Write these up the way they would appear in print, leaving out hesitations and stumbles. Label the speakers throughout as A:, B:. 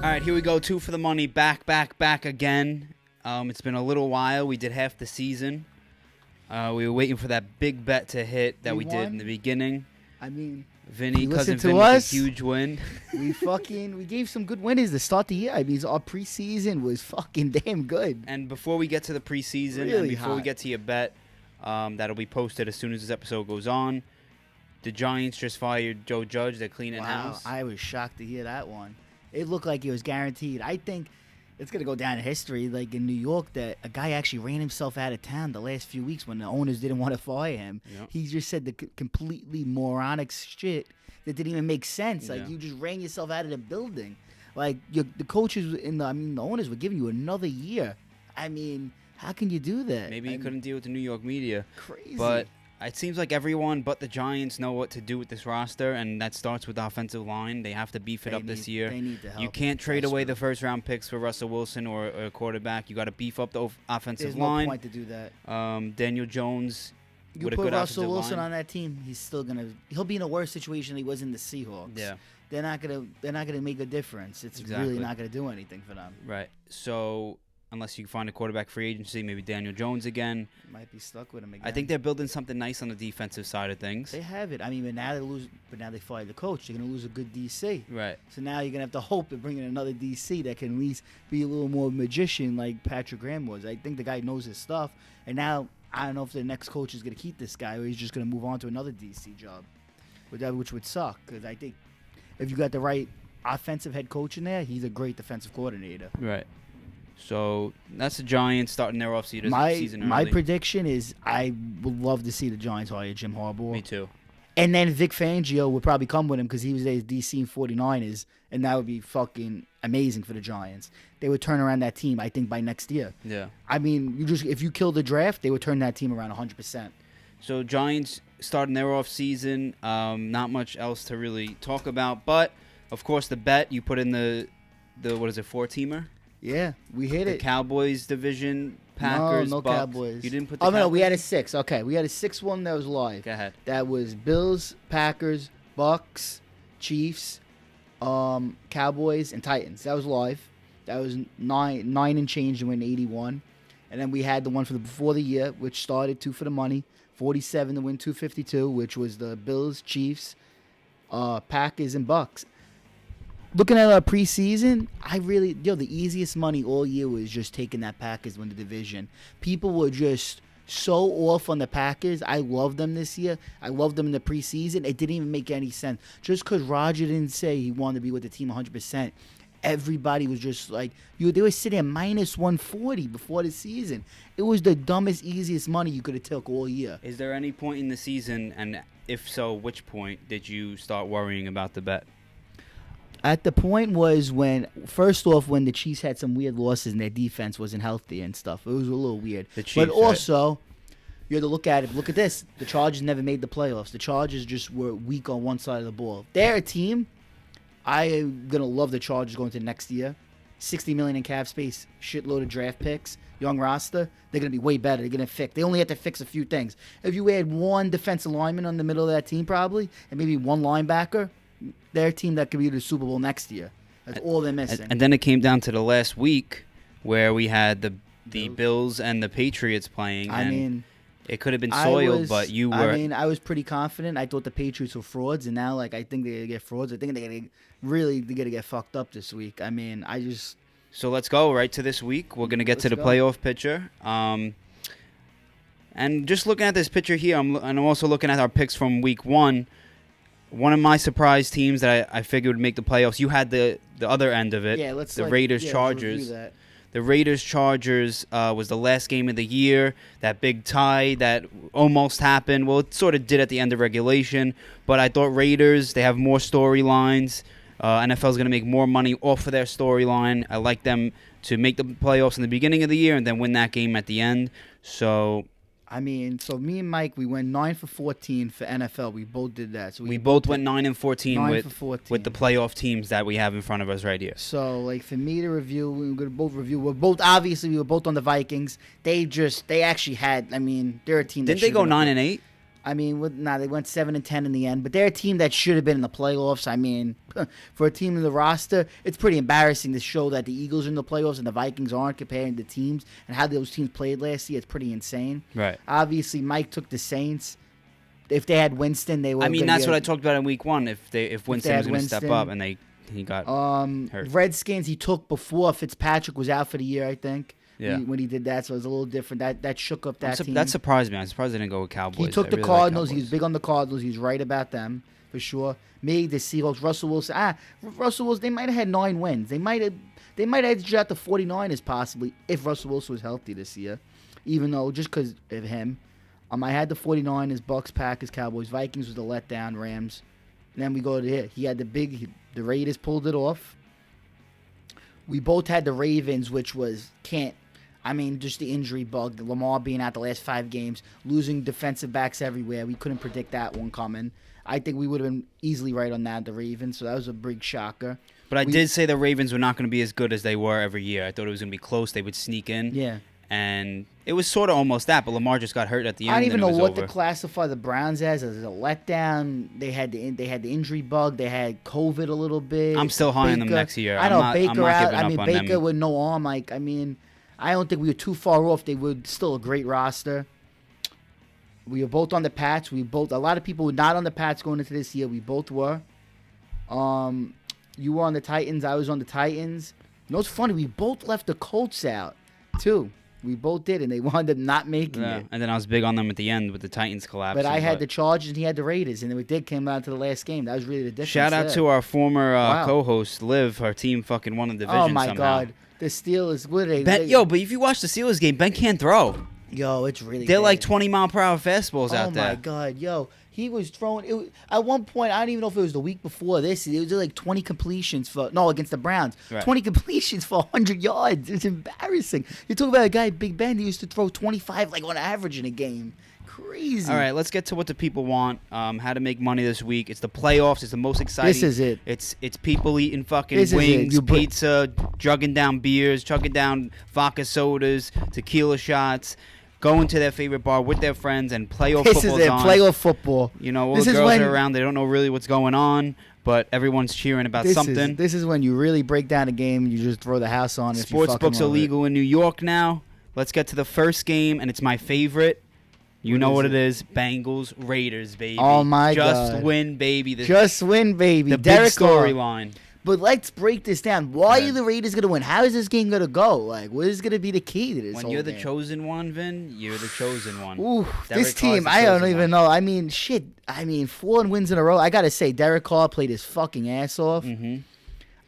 A: All right, here we go. 2 for the money. Back again. It's been a little while. We did half the season. We were waiting for that big bet to hit that we did in the beginning.
B: I mean,
A: Vinny,
B: listen
A: cousin
B: to
A: Vinny,
B: us.
A: a huge win.
B: we gave some good winners to start the year. I mean, our preseason was fucking damn good.
A: And before we get to the preseason,
B: Really
A: and before we
B: hot.
A: get to your bet, that'll be posted as soon as this episode goes on. The Giants just fired Joe Judge. They're cleaning house.
B: I was shocked to hear that one. It looked like it was guaranteed. I think it's going to go down in history, like in New York, that a guy actually ran himself out of town the last few weeks when the owners didn't want to fire him.
A: Yep.
B: He just said the completely moronic shit that didn't even make sense. Like,
A: Yeah.
B: you just ran yourself out of the building. Like, the coaches the owners were giving you another year. I mean, how can you do that?
A: Maybe he couldn't deal with the New York media.
B: Crazy.
A: But it seems like everyone but the Giants know what to do with this roster, and that starts with the offensive line. They have to beef it up this year.
B: They need to help.
A: You can't trade away the first-round picks for Russell Wilson or a quarterback. You got to beef up the offensive
B: There's
A: line.
B: no point to do that.
A: Daniel Jones
B: You
A: with a
B: put
A: good
B: Russell
A: offensive
B: Wilson
A: line.
B: on that team, he'll be in a worse situation than he was in the Seahawks.
A: Yeah,
B: They're not gonna make a difference. It's
A: Exactly.
B: really not gonna do anything for them.
A: right. So unless you find a quarterback free agency, maybe Daniel Jones again.
B: Might be stuck with him again.
A: I think they're building something nice on the defensive side of things.
B: they have it. I mean, but now they fired the coach. They're gonna lose a good DC.
A: Right.
B: So now you're gonna have to hope to bring in another DC that can at least be a little more magician like Patrick Graham was. I think the guy knows his stuff. And now I don't know if the next coach is gonna keep this guy or he's just gonna move on to another DC job, which would suck because I think if you got the right offensive head coach in there, he's a great defensive coordinator.
A: Right. So that's the Giants starting their offseason
B: My
A: early.
B: prediction is I would love to see the Giants hire Jim Harbaugh.
A: Me too.
B: And then Vic Fangio would probably come with him because he was at DC and 49ers, and that would be fucking amazing for the Giants. They would turn around that team, I think, by next year.
A: Yeah.
B: I mean, if you kill the draft, they would turn that team around 100%.
A: So Giants starting their offseason. Not much else to really talk about, but of course the bet you put in the what is it, 4-teamer?
B: Yeah, we hit
A: The
B: it.
A: Cowboys division, Packers,
B: no
A: Bucks.
B: Cowboys.
A: You didn't put the
B: Oh,
A: Cowboys?
B: no, we had a 6. Okay, we had a 6-1 that was live.
A: Go ahead.
B: That was Bills, Packers, Bucks, Chiefs, Cowboys, and Titans. That was live. That was 9 and change to win 81. And then we had the one for before the year, which started 2 for the money, 47 to win 252, which was the Bills, Chiefs, Packers, and Bucks. Looking at our preseason, the easiest money all year was just taking that Packers win the division. People were just so off on the Packers. I loved them this year. I loved them in the preseason. It didn't even make any sense. Just because Roger didn't say he wanted to be with the team 100%, everybody was just like, they were sitting at minus 140 before the season. It was the dumbest, easiest money you could have took all year.
A: Is there any point in the season, and if so, which point did you start worrying about the bet?
B: At the point was when the Chiefs had some weird losses and their defense wasn't healthy and stuff. It was a little weird.
A: The Chiefs,
B: but also, you had to look at it. Look at this. The Chargers never made the playoffs. The Chargers just were weak on one side of the ball. They're a team. I am going to love the Chargers going to next year. $60 million in cap space, shitload of draft picks, young roster. They're going to be way better. They're going to fix. They only have to fix a few things. If you add one defensive lineman on the middle of that team probably, and maybe one linebacker, they're a team that could be to the Super Bowl next year. That's all they're missing.
A: And then it came down to the last week where we had the Bills and the Patriots playing.
B: I mean,
A: it could have been soiled, but you were.
B: I mean, I was pretty confident. I thought the Patriots were frauds, and now, I think they're going to get frauds. I think they're going to get fucked up this week. I mean,
A: So let's go right to this week. We're going to get to the playoff picture. And just looking at this picture here, I'm also looking at our picks from week 1. One of my surprise teams that I figured would make the playoffs. You had the other end of it.
B: Yeah,
A: Raiders Chargers. The Raiders Chargers was the last game of the year. That big tie that almost happened. Well, it sort of did at the end of regulation. But I thought Raiders, they have more storylines. NFL is going to make more money off of their storyline. I like them to make the playoffs in the beginning of the year and then win that game at the end. So
B: me and Mike, we went 9 for 14 for NFL. We both did that. So
A: we both went 9 and 14
B: 9
A: with
B: for 14.
A: with the playoff teams that we have in front of us right here.
B: So for me to review, we were going to both review. We were both on the Vikings. They actually had. They're a team.
A: Didn't they go 9 and 8?
B: I mean, they went 7-10 in the end, but they're a team that should have been in the playoffs. I mean, for a team in the roster, it's pretty embarrassing to show that the Eagles are in the playoffs and the Vikings aren't, comparing the teams and how those teams played last year. It's pretty insane.
A: Right.
B: Obviously, Mike took the Saints. If they had Winston, they would.
A: I mean, that's what I talked about in week 1. If Winston was going to step up and he got hurt.
B: Redskins he took before Fitzpatrick was out for the year, I think.
A: Yeah.
B: When he did that, so it was a little different. That shook up that team.
A: That surprised me. I'm surprised they didn't go with Cowboys.
B: He took the Cardinals. He was big on the Cardinals. He was right about them for sure. Me, the Seahawks, Russell Wilson. Russell Wilson. They might have had 9 wins. They might have edged out the 49ers possibly if Russell Wilson was healthy this year. Even though just because of him, I had the 49ers, Bucks, Packers, Cowboys, Vikings was the letdown, Rams. And then we go to here. He had the Raiders pulled it off. We both had the Ravens, which was just the injury bug. Lamar being out the last 5 games, losing defensive backs everywhere. We couldn't predict that one coming. I think we would have been easily right on that, the Ravens. So that was a big shocker.
A: But I did say the Ravens were not going to be as good as they were every year. I thought it was going to be close. They would sneak in.
B: Yeah.
A: And it was sort of almost that, but Lamar just got hurt at the end.
B: I don't even know what
A: to
B: classify the Browns as a letdown. They had the injury bug. They had COVID a little bit.
A: I'm still high on them next year.
B: I know
A: I'm
B: Baker
A: not
B: out.
A: giving up on
B: Baker
A: them.
B: with no arm. I don't think we were too far off. They were still a great roster. We were both on the Pats. A lot of people were not on the Pats going into this year. We both were. You were on the Titans. I was on the Titans. You know what's funny? We both left the Colts out, too. We both did, and they wound up not making it.
A: And then I was big on them at the end with the Titans collapsing.
B: But I had the Chargers, and he had the Raiders, and it came down to the last game. That was really the difference.
A: Shout out to our former co-host, Liv. Her team fucking won the division somehow.
B: Oh, my God. The Steelers, what are they?
A: But if you watch the Steelers game, Ben can't throw.
B: Yo, it's really
A: They're
B: bad.
A: like 20-mile-per-hour fastballs out there.
B: Oh, my God. Yo, he was throwing. At one point, I don't even know if it was the week before this. It was like 20 completions against the Browns. Right. 20 completions for 100 yards. It's embarrassing. You talk about a guy, Big Ben, he used to throw 25 on average in a game. Crazy.
A: All right, let's get to what the people want. How to make money this week. It's the playoffs. It's the most exciting.
B: This is it.
A: It's people eating fucking wings, pizza, chugging down beers, chugging down vodka sodas, tequila shots, going to their favorite bar with their friends, and playoff football's on.
B: This is it, playoff football.
A: You know, all the girls are around. They don't know really what's going on, but everyone's cheering about something.
B: This is when you really break down a game and you just throw the house on.
A: Sportsbooks are legal in New York now. Let's get to the first game, and it's my favorite. You know what it is. Bengals, Raiders, baby.
B: Oh, my God.
A: Just win, baby.
B: Just win, baby.
A: The big storyline.
B: But let's break this down. Why are the Raiders going to win? How is this game going to go? Like, what is going to be the key to this
A: When
B: whole
A: you're the
B: game?
A: chosen one, Vin, you're the chosen one.
B: Ooh, this team, I don't even know. I mean, shit. 4 wins in a row. I got to say, Derek Carr played his fucking ass off.
A: Mm-hmm.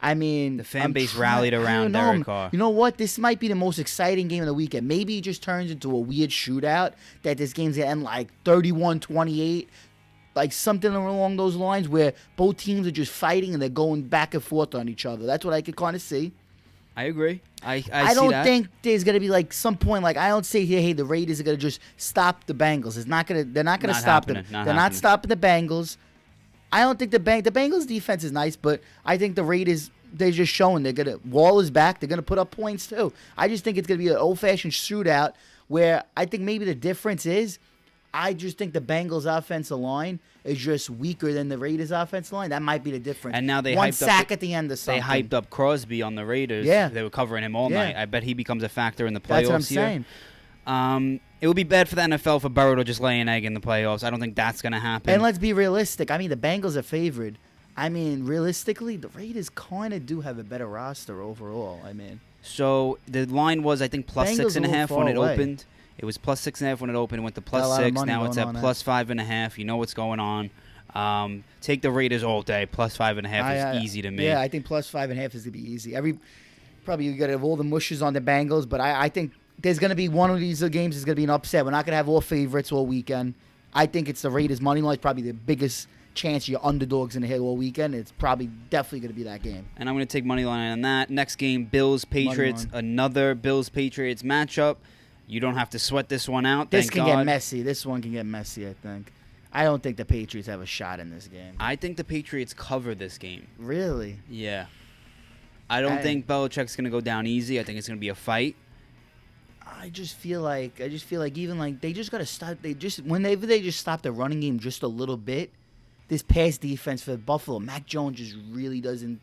B: I mean,
A: the fan base rallied around Derek Carr.
B: You know what? This might be the most exciting game of the weekend. Maybe it just turns into a weird shootout that this game's going to end like 31-28. Like something along those lines where both teams are just fighting and they're going back and forth on each other. That's what I could kind of see.
A: I agree. I
B: don't think there's gonna be like some point like I don't say here, hey, the Raiders are gonna just stop the Bengals. They're not gonna stop them. They're not stopping the Bengals. I don't think the Bengals defense is nice, but I think the Raiders, they're just showing Wall is back. They're gonna put up points too. I just think it's gonna be an old fashioned shootout where I think maybe the difference is I just think the Bengals' offensive line is just weaker than the Raiders' offensive line. That might be the difference.
A: And now they
B: one
A: hyped
B: sack
A: up,
B: at the end of something.
A: They hyped up Crosby on the Raiders.
B: Yeah.
A: They were covering him all night. I bet he becomes a factor in the playoffs.
B: That's what I'm saying.
A: It would be bad for the NFL for Burrow to just lay an egg in the playoffs. I don't think that's going to happen.
B: And let's be realistic. I mean, the Bengals are favored. I mean, realistically, the Raiders kind of do have a better roster overall. I mean,
A: so the line was, I think, plus
B: Bengals
A: 6.5 when it
B: away.
A: opened. It was plus 6.5 when it opened. It went to plus 6. Now it's at plus 5.5. You know what's going on. Take the Raiders all day. Plus 5.5 is easy to me.
B: Yeah, I think plus 5.5 is going to be easy. Probably you got to have all the mushes on the Bengals, but I think there's going to be one of these games is going to be an upset. We're not going to have all favorites all weekend. I think it's the Raiders money line is probably the biggest chance your underdogs in the hit all weekend. It's probably definitely going to be that game.
A: And I'm going to take money line on that. Next game, Bills-Patriots. Another Bills-Patriots matchup. You don't have to sweat this one out.
B: This can get messy. This one can get messy, I think. I don't think the Patriots have a shot in this game.
A: I think the Patriots cover this game.
B: Really?
A: Yeah. I don't think Belichick's going to go down easy. I think it's going to be a fight.
B: I just feel like even like they just gotta stop. Whenever they just stop the running game just a little bit. This pass defense for Buffalo, Mac Jones just really doesn't.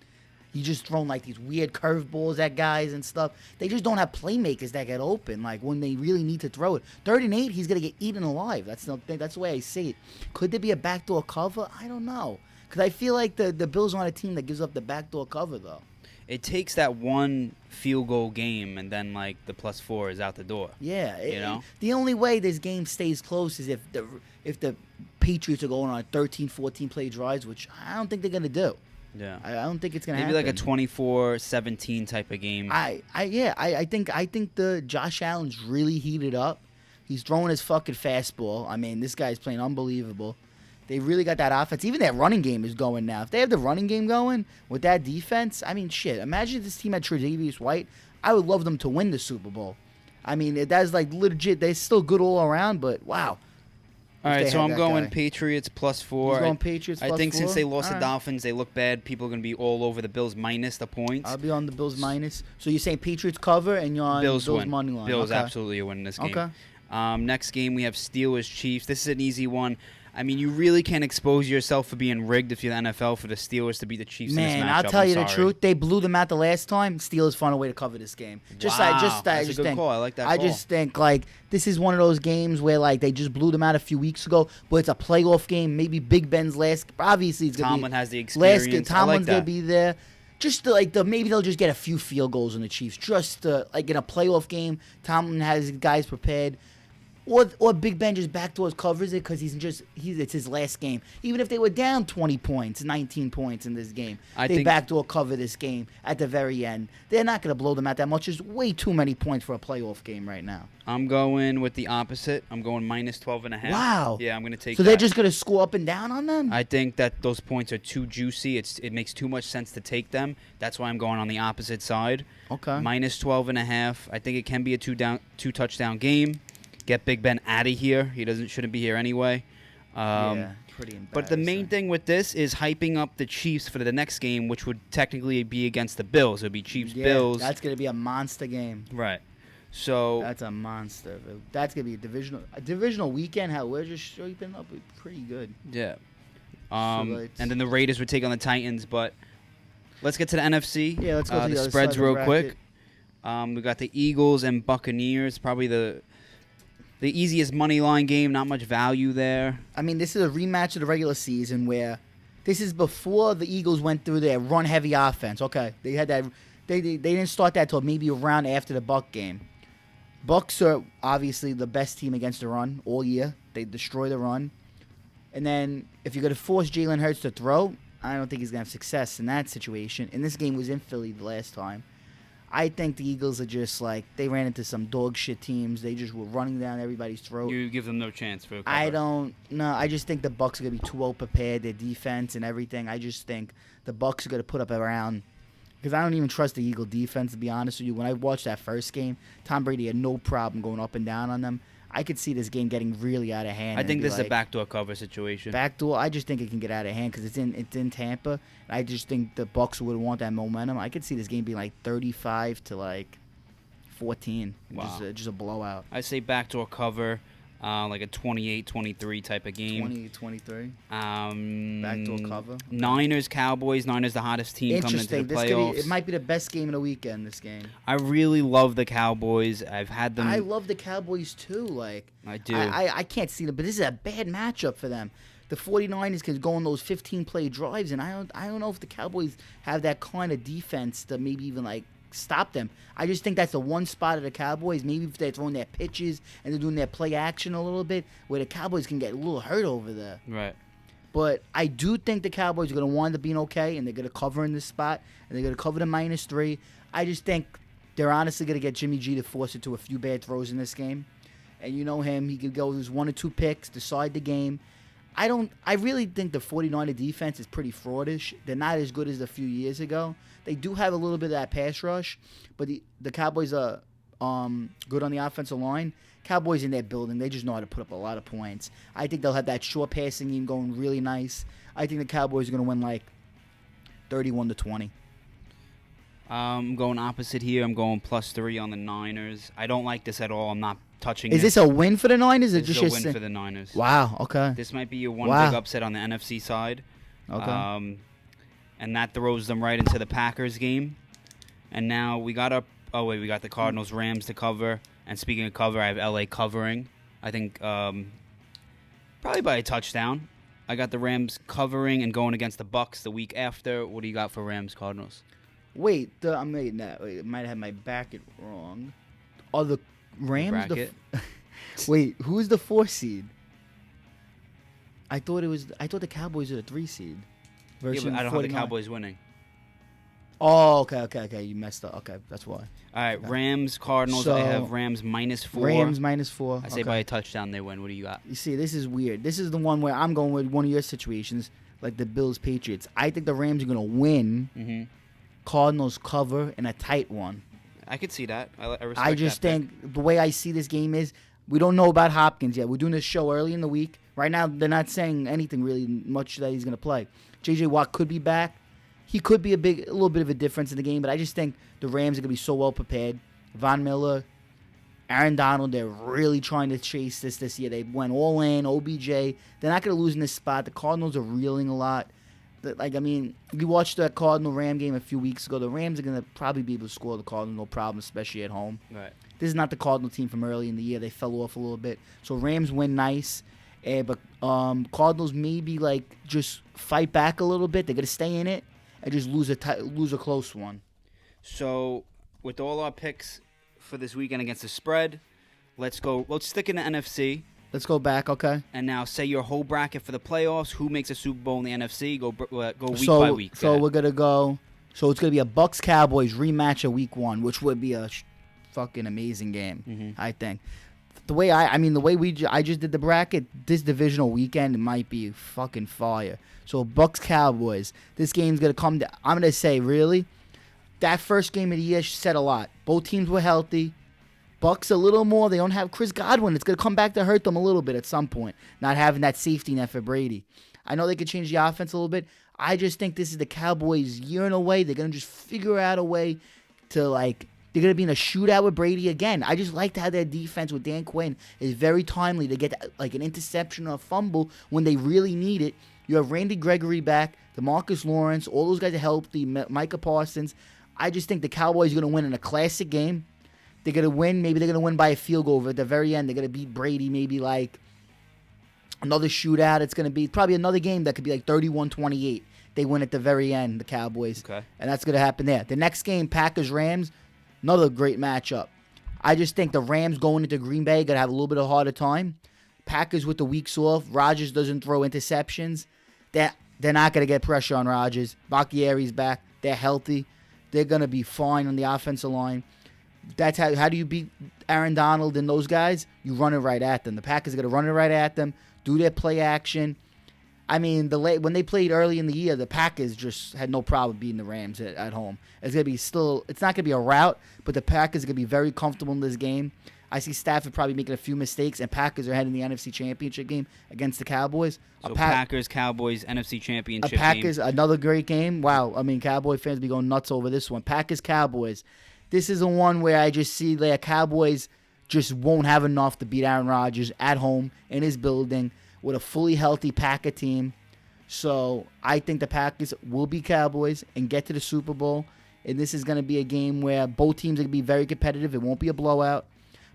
B: He's just throwing like these weird curveballs at guys and stuff. They just don't have playmakers that get open. Like when they really need to throw it. 3rd and 8, he's gonna get eaten alive. That's the way I see it. Could there be a backdoor cover? I don't know. Because I feel like the Bills aren't a team that gives up the backdoor cover though.
A: It takes that one field goal game, and then like the +4 is out the door.
B: Yeah,
A: you know.
B: The only way this game stays close is if the Patriots are going on 13, 14 play drives, which I don't think they're gonna do.
A: Yeah,
B: I don't think it's gonna
A: maybe
B: happen.
A: like a 24-17 type of game.
B: I think the Josh Allen's really heated up. He's throwing his fucking fastball. I mean, this guy's playing unbelievable. They really got that offense. Even that running game is going now. If they have the running game going with that defense, I mean, shit. Imagine if this team had Tre'Davious White. I would love them to win the Super Bowl. I mean, that's like legit. They're still good all around, but wow.
A: All right, so I'm going
B: guy.
A: Patriots +4.
B: He's going Patriots
A: I think
B: +4?
A: since they lost
B: All
A: the
B: right.
A: Dolphins, they look bad. People are going to be all over the Bills minus the points.
B: I'll be on the Bills minus. So you're saying Patriots cover and you're on
A: Bills
B: Bills
A: win.
B: money line.
A: Bills
B: Okay.
A: absolutely are winning this game.
B: Okay.
A: Next game, we have Steelers-Chiefs. This is an easy one. I mean, you really can't expose yourself for being rigged if you're the NFL for the Steelers to beat the Chiefs in this matchup.
B: Man, I'll tell you the truth. They blew them out the last time. Steelers found a way to cover this game.
A: That's a good call. I like that
B: I
A: call.
B: just think like this is one of those games where like they just blew them out a few weeks ago, but it's a playoff game. Maybe Big Ben's last. Obviously, it's gonna
A: Tomlin
B: be
A: has the experience.
B: last game.
A: I like
B: Tomlin's gonna
A: that.
B: be there. Just to, maybe they'll just get a few field goals in the Chiefs. Just like in a playoff game, Tomlin has guys prepared. Or Big Ben just backdoors covers it because it's his last game. Even if they were down 20 points, 19 points in this game, they backdoor cover this game at the very end. They're not going to blow them out that much. There's way too many points for a playoff game right now.
A: I'm going with the opposite. I'm going minus 12.5.
B: Wow.
A: Yeah, I'm going to take
B: So
A: that.
B: they're just going to score up and down on them?
A: I think that those points are too juicy. It makes too much sense to take them. That's why I'm going on the opposite side.
B: Okay.
A: Minus 12.5. I think it can be a two touchdown game. Get Big Ben out of here. He shouldn't be here anyway.
B: Yeah, pretty embarrassing.
A: But the main thing with this is hyping up the Chiefs for the next game, which would technically be against the Bills. It would be Chiefs-Bills.
B: That's going to be a monster game.
A: Right. So
B: That's a monster. That's going to be a divisional weekend. How we're just shaping up pretty good.
A: yeah.
B: So
A: And then the Raiders would take on the Titans. But let's get to the NFC.
B: Yeah, let's go to the other
A: spreads
B: side of the
A: real quick.
B: bracket.
A: We got the Eagles and Buccaneers. Probably the easiest money line game. Not much value there.
B: I mean, this is a rematch of the regular season where this is before the Eagles went through their run-heavy offense. Okay, they had that. They didn't start that till maybe around after the Buck game. Bucks are obviously the best team against the run all year. They destroy the run, and then if you're going to force Jalen Hurts to throw, I don't think he's going to have success in that situation. And this game was in Philly the last time. I think the Eagles are just like, they ran into some dog shit teams. They just were running down everybody's throat.
A: You give them no chance for a cover.
B: I don't know. I just think the Bucks are going to be too well prepared, their defense and everything. I just think the Bucks are going to put up around, because I don't even trust the Eagle defense, to be honest with you. When I watched that first game, Tom Brady had no problem going up and down on them. I could see this game getting really out of hand.
A: I think this is a backdoor cover situation.
B: Backdoor, I just think it can get out of hand because it's in Tampa. I just think the Bucks would want that momentum. I could see this game being like 35 to like 14.
A: Wow.
B: Just a blowout.
A: I say backdoor cover, like a 28-23 type of game.
B: 20-23.
A: Backdoor
B: cover.
A: Niners, Cowboys. Niners the hottest team coming into the playoffs.
B: It might be the best game of the weekend, this game.
A: I really love the Cowboys. I've had them.
B: I love the Cowboys too. Like
A: I do.
B: I can't see them, but this is a bad matchup for them. The 49ers can go on those 15-play drives, and I don't know if the Cowboys have that kind of defense to maybe even like stop them. I just think that's the one spot of the Cowboys. Maybe if they're throwing their pitches and they're doing their play action a little bit, where the Cowboys can get a little hurt over there.
A: Right.
B: But I do think the Cowboys are going to wind up being okay, and they're going to cover in this spot, and they're going to cover the -3. I just think they're honestly going to get Jimmy G to force it to a few bad throws in this game. And you know him. He could go with 1 or 2 picks, decide the game. I really think the 49er defense is pretty fraudish. They're not as good as a few years ago. They do have a little bit of that pass rush, but the Cowboys are good on the offensive line. Cowboys in their building, they just know how to put up a lot of points. I think they'll have that short passing game going really nice. I think the Cowboys are going to win like 31-20.
A: I'm going opposite here. I'm going +3 on the Niners. I don't like this at all. I'm not touching
B: Is this a win for the Niners? Or
A: This
B: just
A: is a win for the Niners.
B: Wow. Okay.
A: This might be your one
B: Wow.
A: big upset on the NFC side.
B: Okay.
A: And that throws them right into the Packers game. And now we got we got the Cardinals Rams to cover. And speaking of cover, I have LA covering. I think probably by a touchdown. I got the Rams covering and going against the Bucks the week after. What do you got for Rams Cardinals?
B: Wait, I made that. Wait, I might have my bracket wrong. Are the Rams
A: Bracket?
B: Wait, who's the 4 seed? I thought the Cowboys were the 3 seed.
A: Yeah,
B: Versus
A: but I don't have the
B: 49.
A: Cowboys winning.
B: Oh, okay. You messed up. Okay, that's why.
A: All right,
B: Okay.
A: Rams Cardinals.
B: So,
A: I have Rams -4.
B: Rams -4.
A: I say by a touchdown they win. What do you got?
B: You see, this is weird. This is the one where I'm going with one of your situations, like the Bills Patriots. I think the Rams are gonna win.
A: Mm-hmm.
B: Cardinals cover in a tight one.
A: I could see that. I respect
B: I just
A: that pick.
B: think the way I see this game is we don't know about Hopkins yet. We're doing this show early in the week. Right now, they're not saying anything really much that he's going to play. J.J. Watt could be back. He could be a little bit of a difference in the game, but I just think the Rams are going to be so well prepared. Von Miller, Aaron Donald, they're really trying to chase this year. They went all in, OBJ. They're not going to lose in this spot. The Cardinals are reeling a lot. We watched that Cardinal-Ram game a few weeks ago. The Rams are going to probably be able to score the Cardinals, no problem, especially at home.
A: Right.
B: This is not the Cardinal team from early in the year. They fell off a little bit. So Rams win nice. But Cardinals maybe just fight back a little bit. They're going to stay in it and just lose a close one.
A: So with all our picks for this weekend against the spread, let's stick in the NFC.
B: Let's go back, okay?
A: And now say your whole bracket for the playoffs. Who makes a Super Bowl in the NFC? Go week by week.
B: So we're going to go. So it's going to be a Bucks-Cowboys rematch of week 1, which would be a fucking amazing game, I think. The way I just did the bracket, this divisional weekend might be fucking fire. So Bucks-Cowboys, this game's going to come down. I'm going to say, really, that first game of the year said a lot. Both teams were healthy. Bucks a little more. They don't have Chris Godwin. It's going to come back to hurt them a little bit at some point, not having that safety net for Brady. I know they could change the offense a little bit. I just think this is the Cowboys' year in a way. They're going to just figure out a way to, they're going to be in a shootout with Brady again. I just liked how their defense with Dan Quinn is very timely to get, an interception or a fumble when they really need it. You have Randy Gregory back, DeMarcus Lawrence, all those guys are healthy, Micah Parsons. I just think the Cowboys are going to win in a classic game. They're going to win. Maybe they're going to win by a field goal at the very end. They're going to beat Brady maybe another shootout. It's going to be probably another game that could be 31-28. They win at the very end, the Cowboys.
A: Okay.
B: And that's going to happen there. The next game, Packers-Rams, another great matchup. I just think the Rams going into Green Bay going to have a little bit of a harder time. Packers with the weeks off. Rodgers doesn't throw interceptions. They're not going to get pressure on Rodgers. Bakhtiari's back. They're healthy. They're going to be fine on the offensive line. That's how do you beat Aaron Donald and those guys? You run it right at them. The Packers are going to run it right at them, do their play action. I mean, when they played early in the year, the Packers just had no problem beating the Rams at home. It's not going to be a rout, but the Packers are going to be very comfortable in this game. I see Stafford probably making a few mistakes, and Packers are heading the NFC Championship game against the Cowboys.
A: So Packers, Cowboys, NFC Championship
B: Packers, game. Another great game. Wow, I mean, Cowboy fans be going nuts over this one. Packers, Cowboys. This is the one where I just see the Cowboys just won't have enough to beat Aaron Rodgers at home in his building with a fully healthy Packer team. So I think the Packers will beat Cowboys and get to the Super Bowl. And this is going to be a game where both teams are going to be very competitive. It won't be a blowout.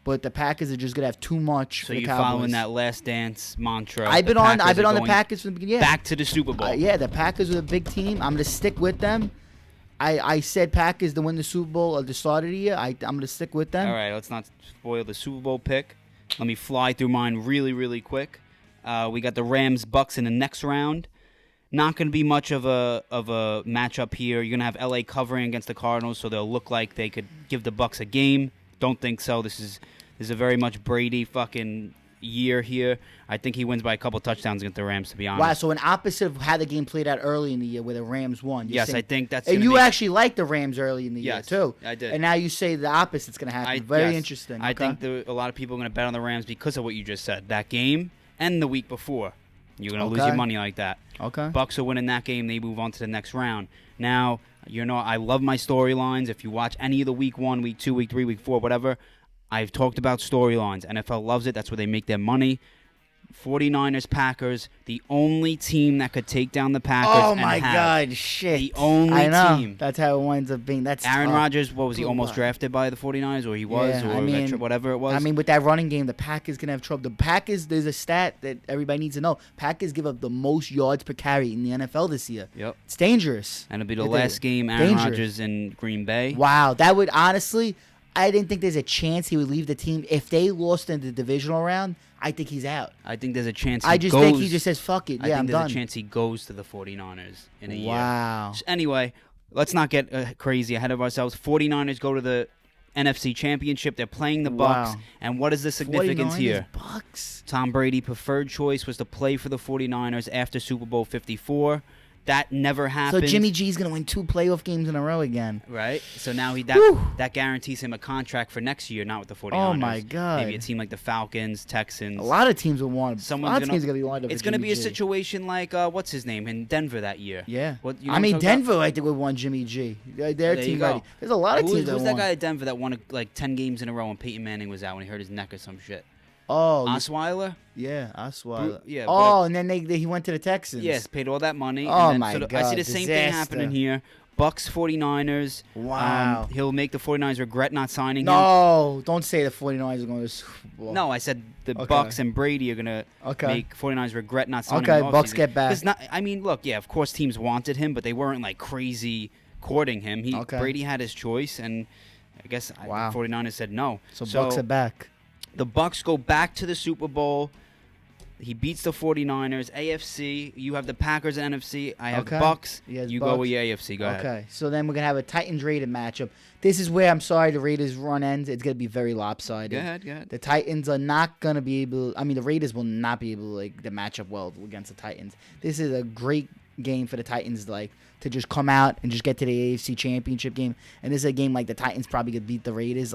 B: But the Packers are just going to have too much for the Cowboys. So you're following
A: that last dance mantra.
B: I've been on the Packers from the beginning. Yeah.
A: Back to the Super Bowl.
B: Yeah, the Packers are a big team. I'm going to stick with them. I said Packers to win the Super Bowl at the start of the year. I'm going to stick with them.
A: All right, let's not spoil the Super Bowl pick. Let me fly through mine really, really quick. We got the Rams-Bucks in the next round. Not going to be much of a matchup here. You're going to have LA covering against the Cardinals, so they'll look like they could give the Bucks a game. Don't think so. This is a very much Brady fucking year here. I think he wins by a couple touchdowns against the Rams, to be honest.
B: Wow, so an opposite of how the game played out early in the year where the Rams won.
A: Yes, I think that's
B: and you actually liked the Rams early in the year, too.
A: I did.
B: And now you say the opposite's going to happen. Very interesting.
A: I think a lot of people are going to bet on the Rams because of what you just said. That game and the week before. You're going to lose your money like that.
B: Okay.
A: Bucks are winning that game. They move on to the next round. Now, I love my storylines. If you watch any of the week 1, week 2, week 3, week 4, whatever, I've talked about storylines. NFL loves it. That's where they make their money. 49ers, Packers, the only team that could take down the Packers.
B: Oh my God, shit.
A: The only
B: I know.
A: team.
B: That's how it winds up being. That's
A: Aaron
B: tough.
A: Rodgers, what was he, almost drafted by the 49ers? Or he was?
B: Yeah,
A: whatever it was?
B: I mean, with that running game, the Packers going to have trouble. The Packers, there's a stat that everybody needs to know. Packers give up the most yards per carry in the NFL this year.
A: Yep.
B: It's dangerous.
A: And it'll be the last game Aaron Rodgers in Green Bay.
B: Wow. That would, honestly, I didn't think there's a chance he would leave the team. If they lost in the divisional round, I think he's out.
A: I think there's a chance
B: I just think he just says, fuck it. Yeah, I'm done.
A: I think there's a chance he goes to the 49ers in a year.
B: Wow.
A: So anyway, let's not get crazy ahead of ourselves. 49ers go to the NFC Championship. They're playing the Bucks. And what is the significance here?
B: Bucks.
A: Tom Brady preferred choice was to play for the 49ers after Super Bowl 54. That never happened.
B: So Jimmy G's going to win 2 playoff games in a row again.
A: Right? So now that guarantees him a contract for next year, not with the 49ers.
B: Oh, my God.
A: Maybe a team like the Falcons, Texans.
B: A lot of teams will want him. A lot of teams are going to be lined up.
A: It's going to be a situation like, what's his name, in Denver that year.
B: Yeah.
A: Denver,
B: I think, would want Jimmy G. Their team ready. There's a lot of teams that
A: who's that guy at Denver that won like 10 games in a row when Peyton Manning was out when he hurt his neck or some shit?
B: Oh,
A: Osweiler?
B: Yeah, Osweiler.
A: Yeah.
B: Oh, and then he went to the Texans.
A: Yes, paid all that money.
B: Oh,
A: and then,
B: my God.
A: I see the same thing happening here. Bucks 49ers.
B: Wow.
A: He'll make the 49ers regret not signing him.
B: No, don't say the 49ers are going to the Super Bowl.
A: No, I said the Bucks and Brady are going to make 49ers regret not signing him.
B: Okay, Bucks get back.
A: Look, of course teams wanted him, but they weren't like crazy courting him. Brady had his choice, and I guess the 49ers said no.
B: So Bucks are back.
A: The Bucks go back to the Super Bowl. He beats the 49ers. AFC, you have the Packers and NFC. I have Bucks. You go with your AFC. Go ahead.
B: Okay, so then we're going to have a Titans-Raiders matchup. This is where, I'm sorry, the Raiders' run ends. It's going to be very lopsided.
A: Go ahead.
B: The Titans are not going to be able... the Raiders will not be able to match up well against the Titans. This is a great game for the Titans, to just come out and just get to the AFC Championship game. And this is a game the Titans probably could beat the Raiders,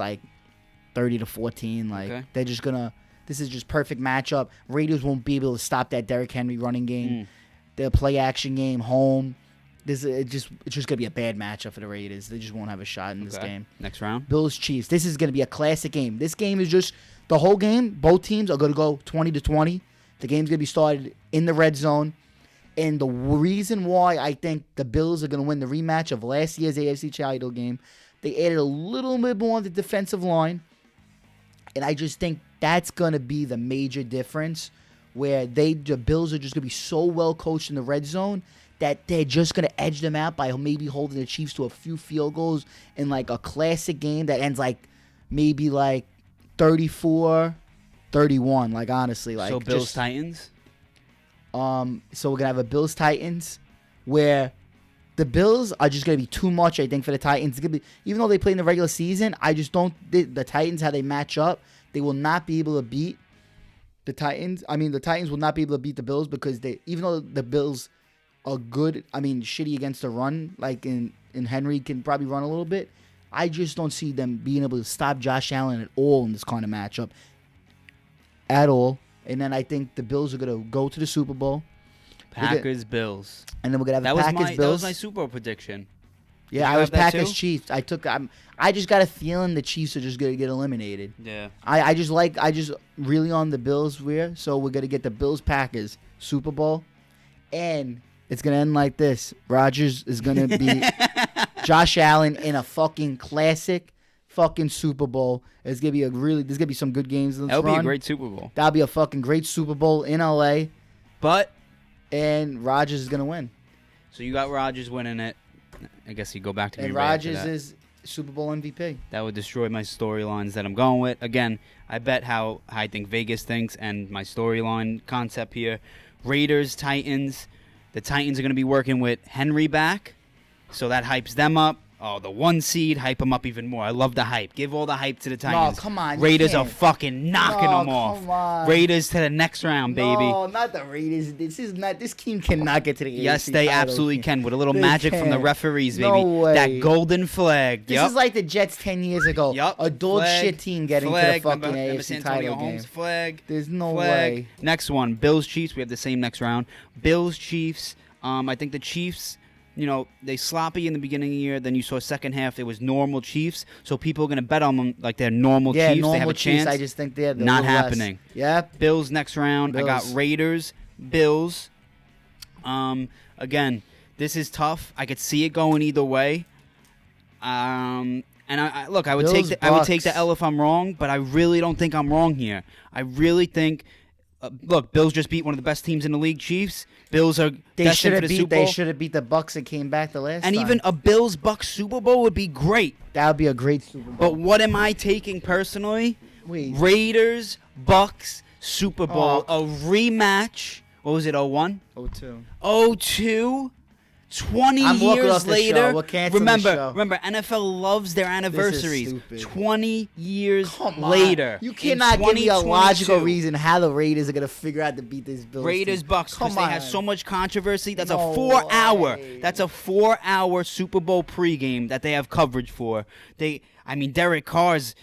B: 30-14. They're just gonna. This is just perfect matchup. Raiders won't be able to stop that Derrick Henry running game. Their play action game home. It's just gonna be a bad matchup for the Raiders. They just won't have a shot in this game.
A: Next round.
B: Bills Chiefs. This is gonna be a classic game. This game is just the whole game. Both teams are gonna go 20-20. The game's gonna be started in the red zone. And the reason why I think the Bills are gonna win the rematch of last year's AFC title game, they added a little bit more on the defensive line. And I just think that's going to be the major difference where the Bills are just going to be so well coached in the red zone that they're just going to edge them out by maybe holding the Chiefs to a few field goals in a classic game that ends maybe 34-31, honestly.
A: So Bills-Titans?
B: So we're going to have a Bills-Titans where the Bills are just going to be too much, I think, for the Titans. It's gonna be, even though they play in the regular season, I just don't... The Titans, how they match up, they will not be able to beat the Titans. The Titans will not be able to beat the Bills because even though the Bills are good, shitty against the run, and Henry can probably run a little bit, I just don't see them being able to stop Josh Allen at all in this kind of matchup. At all. And then I think the Bills are going to go to the Super Bowl.
A: Packers, Bills.
B: And then we're going to have the Packers, Bills.
A: That was my Super Bowl prediction.
B: Yeah, I was Packers, Chiefs. I just got a feeling the Chiefs are just going to get eliminated.
A: Yeah.
B: I just really on the Bills here. So we're going to get the Bills, Packers, Super Bowl. And it's going to end like this. Rodgers is going to beat Josh Allen in a fucking classic fucking Super Bowl. There's going to be some good games in this run.
A: That'll be a great Super Bowl.
B: That'll be a fucking great Super Bowl in LA. And Rodgers is going to win.
A: So you got Rodgers winning it. I guess you go back to
B: Green Bay. And Rodgers is Super Bowl MVP.
A: That would destroy my storylines that I'm going with. Again, I bet how I think Vegas thinks and my storyline concept here. Raiders, Titans. The Titans are going to be working with Henry back. So that hypes them up. Oh, the 1 seed, hype them up even more. I love the hype. Give all the hype to the Titans.
B: No, come on.
A: Raiders are fucking knocking them off.
B: Come on.
A: Raiders to the next round, baby.
B: No, not the Raiders. This team cannot get to the
A: Yes,
B: AFC
A: they
B: title
A: absolutely
B: game.
A: can with a little
B: They
A: magic from the
B: can't.
A: referees,
B: No
A: baby.
B: way.
A: That golden flag.
B: This is like the Jets 10 years ago.
A: Yup.
B: A dog
A: Flag,
B: shit team getting
A: flag.
B: to the fucking
A: Remember
B: AFC
A: Santonio
B: title game.
A: Holmes flag.
B: There's no
A: flag.
B: way.
A: Next one, Bills Chiefs. We have the same next round. Bills Chiefs. I think the Chiefs. They sloppy in the beginning of the year. Then you saw second half, it was normal Chiefs. So people are going to bet on them like they're normal
B: Yeah,
A: Chiefs.
B: normal
A: They have a
B: Chiefs.
A: chance.
B: I just think they're
A: Not happening.
B: Yep.
A: Bills next round. I got
B: Bills.
A: Raiders, Bills. Again, this is tough. I could see it going either way. And I look, I would
B: Bills,
A: I would take the
B: Bucks.
A: L if I'm wrong, but I really don't think I'm wrong here. I really think. Look, Bills just beat one of the best teams in the league, Chiefs. Bills are destined for the Super Bowl.
B: They should have beat the Bucks and came back the last
A: And
B: time.
A: even a Bills-Bucks Super Bowl would be great.
B: That would be a great Super Bowl.
A: But what am I taking personally?
B: Wait.
A: Raiders, Bucks, Super Bowl,
B: Oh.
A: a rematch. What was it, 01?
B: 0-2.
A: 02? 20
B: I'm walking
A: years
B: off the
A: later.
B: show. We're canceling the show.
A: Remember, NFL loves their anniversaries.
B: stupid.
A: 20 years
B: Come on.
A: later.
B: You
A: in
B: cannot give me a logical
A: 2022.
B: reason how the Raiders are going to figure out to beat this Bills
A: Raiders
B: team.
A: Bucks because
B: Come
A: they have
B: on.
A: so much controversy. That's
B: No
A: a 4-hour.
B: way.
A: That's a 4-hour Super Bowl pregame that they have coverage for. Derek Carr's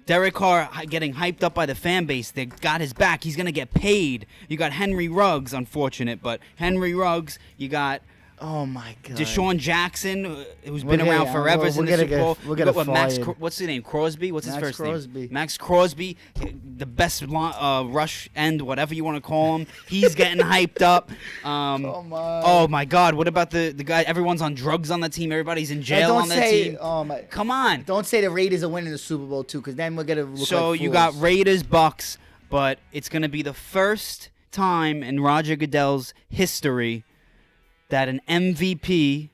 A: Derek Carr getting hyped up by the fan base. They got his back. He's gonna get paid. You got Henry Ruggs, unfortunate, but Henry Ruggs. You got
B: Oh, my God.
A: Deshaun Jackson, who's
B: We're
A: been around
B: gonna-
A: forever
B: we're
A: in the
B: gonna
A: Super Bowl.
B: get- we're gonna
A: You got
B: fired.
A: what's his name? Crosby? What's his
B: Max
A: first
B: Crosby.
A: name? Max Crosby, the best rush end, whatever you want to call him. He's getting hyped up.
B: Come on.
A: Oh my God! What about the guy? Everyone's on drugs on the team. Everybody's in jail on that team.
B: Oh my.
A: Come on.
B: Don't say the Raiders are winning the Super Bowl, too, because then we're going to look
A: So
B: like
A: you
B: fools.
A: got Raiders, Bucks, but it's going to be the first time in Roger Goodell's history that an MVP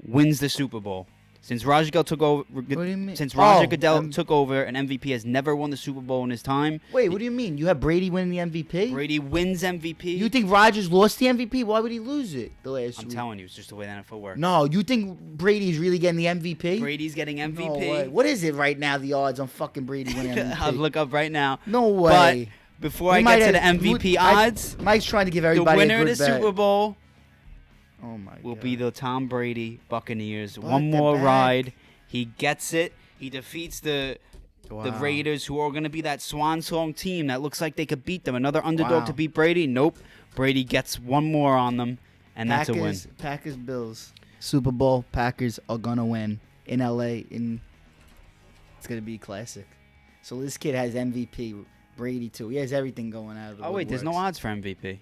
A: wins the Super Bowl. Since Roger Goodell took over,
B: What do you mean?
A: since Roger
B: Oh,
A: Goodell took over, an MVP has never won the Super Bowl in his time.
B: Wait, what do you mean? You have Brady winning the MVP?
A: Brady wins MVP.
B: You think Rodgers lost the MVP? Why would he lose it the last
A: I'm
B: week?
A: telling you, it's just the way the NFL works.
B: No, you think Brady's really getting the MVP?
A: Brady's getting MVP.
B: No way. What is it right now, the odds on fucking Brady winning MVP?
A: I'll look up right now.
B: No way.
A: But before
B: We
A: I
B: might
A: get to the
B: have-
A: MVP
B: I-
A: odds,
B: Mike's trying to give
A: the
B: everybody
A: winner
B: a
A: of
B: good
A: the
B: bet.
A: Super Bowl
B: Oh my
A: will
B: God.
A: be the Tom Brady Buccaneers.
B: But
A: One
B: they're
A: more
B: back.
A: ride. He gets it. He defeats the
B: Wow.
A: Raiders, who are going to be that swan song team that looks like they could beat them. Another underdog
B: Wow.
A: to beat Brady. Nope. Brady gets one more on them, and that's a win.
B: Packers, Bills. Super Bowl. Packers are gonna win in LA. It's gonna be classic. So this kid has MVP. Brady too. He has everything going out of the
A: Oh wait, there's no
B: woodworks.
A: odds for MVP.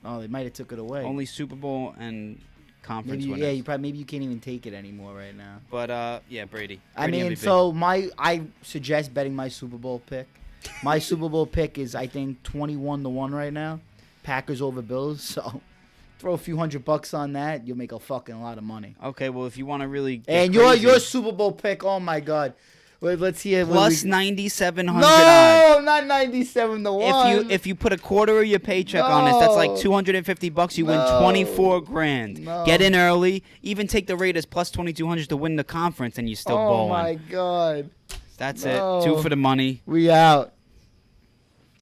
B: Oh, they might have took it away.
A: Only Super Bowl and conference
B: maybe
A: winners.
B: maybe you can't even take it anymore right now.
A: But yeah, Brady.
B: I
A: Brady
B: mean,
A: MVP.
B: so I suggest betting my Super Bowl pick. My Super Bowl pick is I think 21-1 right now. Packers over Bills. So throw a few $100 on that, you'll make a fucking lot of money.
A: Okay, well if you want to really get
B: And
A: crazy,
B: your Super Bowl pick, oh my God. Wait, let's hear
A: plus 9,700 odds.
B: No, not 97-1.
A: If you put a quarter of your paycheck on this, that's like
B: No.
A: $250. You win
B: No.
A: 24 grand.
B: No.
A: Get in early. Even take the Raiders plus 2,200 to win the conference, and you still
B: Oh
A: balling.
B: my God.
A: That's
B: No.
A: it. 2 for the money.
B: We out.